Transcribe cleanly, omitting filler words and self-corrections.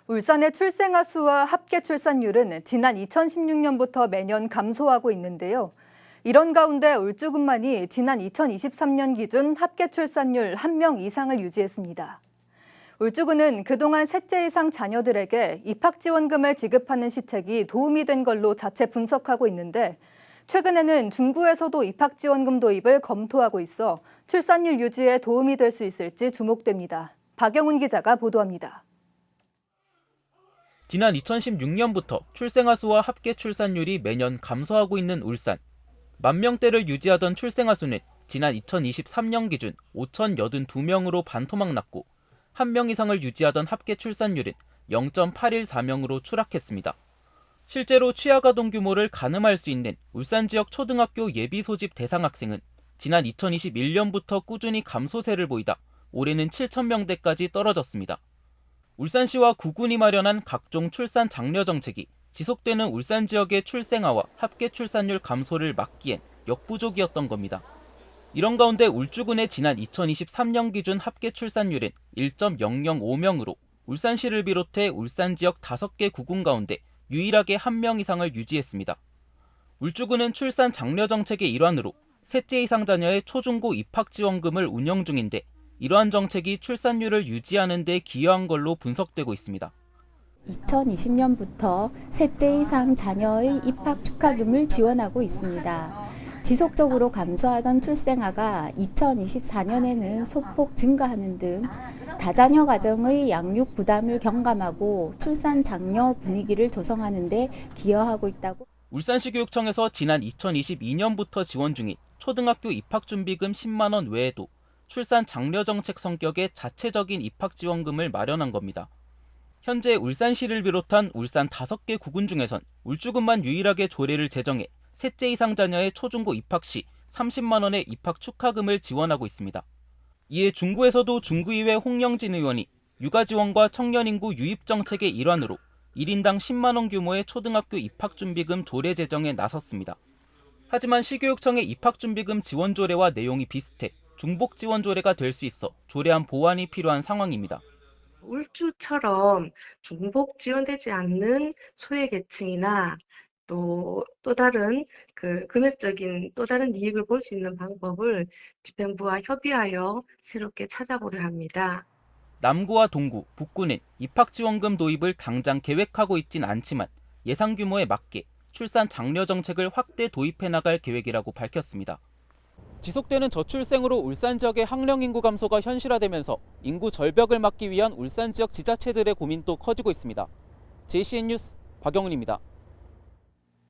울산의 출생아 수와 합계 출산율은 지난 2016년부터 매년 감소하고 있는데요. 이런 가운데 울주군만이 지난 2023년 기준 합계 출산율 1명 이상을 유지했습니다. 울주군은 그동안 셋째 이상 자녀들에게 입학지원금을 지급하는 시책이 도움이 된 걸로 자체 분석하고 있는데 최근에는 중구에서도 입학지원금 도입을 검토하고 있어 출산율 유지에 도움이 될 수 있을지 주목됩니다. 박영훈 기자가 보도합니다. 지난 2016년부터 출생아 수와 합계 출산율이 매년 감소하고 있는 울산. 10,000명대를 유지하던 출생아 수는 지난 2023년 기준 5,082명으로 반토막 났고 1명 이상을 유지하던 합계 출산율은 0.814명으로 추락했습니다. 실제로 취약아동 규모를 가늠할 수 있는 울산 지역 초등학교 예비 소집 대상 학생은 지난 2021년부터 꾸준히 감소세를 보이다 올해는 7,000명대까지 떨어졌습니다. 울산시와 구군이 마련한 각종 출산 장려 정책이 지속되는 울산 지역의 출생아와 합계 출산율 감소를 막기엔 역부족이었던 겁니다. 이런 가운데 울주군의 지난 2023년 기준 합계 출산율은 1.005명으로 울산시를 비롯해 울산 지역 5개 구군 가운데 유일하게 1명 이상을 유지했습니다. 울주군은 출산 장려 정책의 일환으로 셋째 이상 자녀의 초중고 입학 지원금을 운영 중인데 이러한 정책이 출산율을 유지하는 데 기여한 걸로 분석되고 있습니다. 2020년부터 셋째 이상 자녀의 입학 축하금을 지원하고 있습니다. 지속적으로 감소하던 출생아가 2024년에는 소폭 증가하는 등 다자녀 가정의 양육 부담을 경감하고 출산 장려 분위기를 조성하는 데 기여하고 있다고. 울산시 교육청에서 지난 2022년부터 지원 중인 초등학교 입학준비금 10만 원 외에도 출산 장려 정책 성격의 자체적인 입학 지원금을 마련한 겁니다. 현재 울산시를 비롯한 울산 5개 구군 중에선 울주군만 유일하게 조례를 제정해 셋째 이상 자녀의 초중고 입학 시 30만 원의 입학 축하금을 지원하고 있습니다. 이에 중구에서도 중구의회 홍영진 의원이 육아 지원과 청년 인구 유입 정책의 일환으로 1인당 10만 원 규모의 초등학교 입학 준비금 조례 제정에 나섰습니다. 하지만 시교육청의 입학 준비금 지원 조례와 내용이 비슷해 중복 지원 조례가 될 수 있어 조례안 보완이 필요한 상황입니다. 울주처럼 중복 지원되지 않는 소외계층이나 또 다른 금액적인 또 다른 이익을 볼 수 있는 방법을 집행부와 협의하여 새롭게 찾아보려 합니다. 남구와 동구, 북구는 입학지원금 도입을 당장 계획하고 있진 않지만 예상 규모에 맞게 출산 장려 정책을 확대 도입해 나갈 계획이라고 밝혔습니다. 지속되는 저출생으로 울산 지역의 학령 인구 감소가 현실화되면서 인구 절벽을 막기 위한 울산 지역 지자체들의 고민도 커지고 있습니다. JCN 뉴스 박영훈입니다.